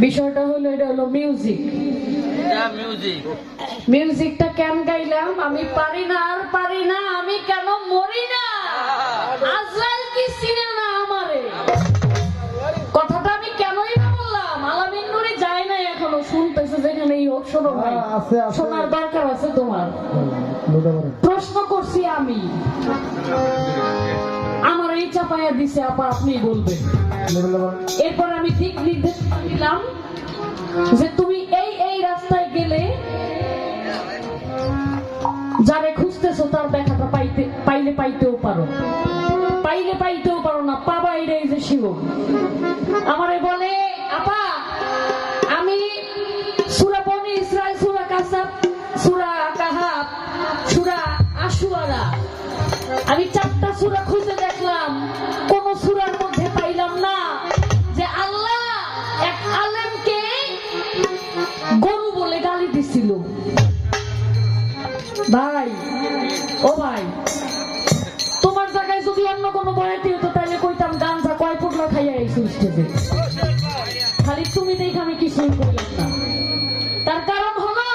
বিষয়টা হলো এটা হলো মিউজিক। মিউজিকটা কেন গাইলাম? আমি পারি না আর পারি না, আমি কেন মরি না, আজরাইল কি চিনে না আমারে। কথাটা আমি কেনই না বললাম? আলামিন নুরি যায় না এখনো, শুনতেছে যেখানেই হোক। শোনো ভাই, শোনার দরকার আছে তোমার। প্রশ্ন করছি আমি, আমার এই চাপাইয়া দিছে আপা, আপনি বলবেন। এরপর আমি ঠিক নির্দেশ দিলাম যে তুমি এই এই রাস্তায় গেলে যারে খুঁজতেছো তার দেখাটা পাইলে পাইতেও পারো, পাইলে পাইতেও পারো না, পাবা। এটাই যে শিব আমারে বলে, আপা আমি সূরা বনী ইসরাইল, সূরা কাসাব, সূরা কাহাব, সূরা আশুআরা, আমি 4টা সূরা খুঁজে দেখলাম, কোন সূরার মধ্যে পাইলাম না যে আল্লাহ এক আলেমকে গরু বলে গালি দিছিল। ভাই, ও ভাই, তোমার জায়গায় যদি অন্য কোনো বয়াতি হতো তাহলে কইতাম গাঞ্জা কয় পোটলা খাইয়া এই সুস্থে। খালি তুমি দেখে আমি কিছুই করলাম না। তার কারণ হলো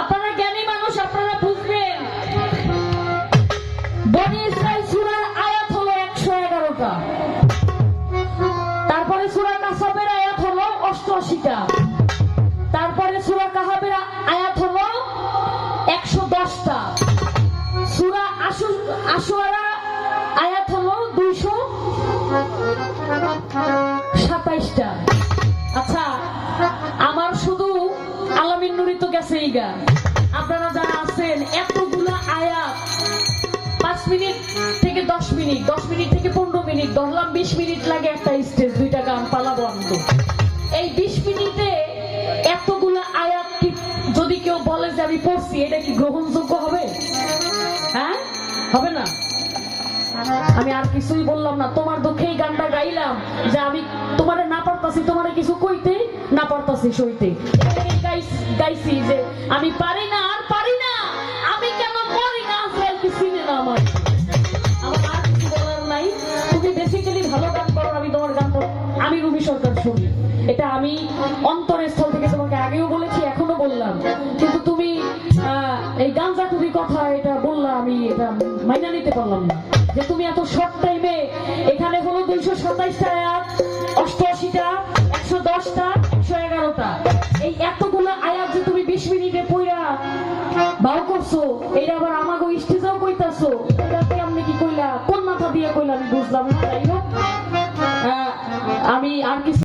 আপনারা জ্ঞানী মানুষ, আপনারা বুঝবেন বনী ইসরাইল সূরার আয়াত হলো 111টা, তারপরে সূরা কাসাবের আয়াত হলো 88টা, তারপরে সূরা কাহাবের আয়াত হলো 110টা, সূরা আশুআরা আয়াত হলো 227টা। আচ্ছা, আমার শুধু আলামিন নুরি তো গেছেই গা, আপনারা যারা আছেন এতগুলা আয়াত 5 মিনিট থেকে 10 মিনিট, 10 মিনিট থেকে 15 মিনিট, ধরলাম 20 মিনিট লাগে একটা স্টেজ, 2টা গান পালা বন্ধ। এই 20 মিনিটে এতগুলা আয়াত কি যদি কেউ বলে যে আমি পড়ছি, এটা কি গ্রহণযোগ্য হবে? হ্যাঁ, হবে না। আমি আর কিছুই বললাম না, তোমার দুঃখে এই গানটা গাইলাম যে আমি তোমারে না পারতাছি, তোমারে কিছু কইতে না পারতাছি সইতে। গাইছি যে আমি পারি না আর পারি না, আমি কেন মরি না, আজরাইল কি চিনে না আমার। আমার আর কিছু বলার নাই। তুমি বেসিক্যালি ভালো গান করো, আমি তোমার গান করো, আমি রুমি সরকার শুনি, এটা আমি অন্তরের স্থল থেকে তোমাকে আগেও বলেছি, এখনো বললাম। কিন্তু তুমি এই গাঞ্জাখুরি কথা এটা বললা, আমি এটা মাইনা নিতে পারলাম না যে তুমি এত শর্ট টাইমে। এখানে হলো 227টা আয়াত, 88টা, 110টা, 111টা, এই এতগুলো আয়াত যে তুমি 20 মিনিটে পড়া বাউ করছো, এটা আবার আমাকে স্টেজেও কইতাছো, এটাতে আপনি কি কইলা, কোন মাথা দিয়ে কইলা আমি বুঝলাম না। যাই হোক, আমি আর কিছু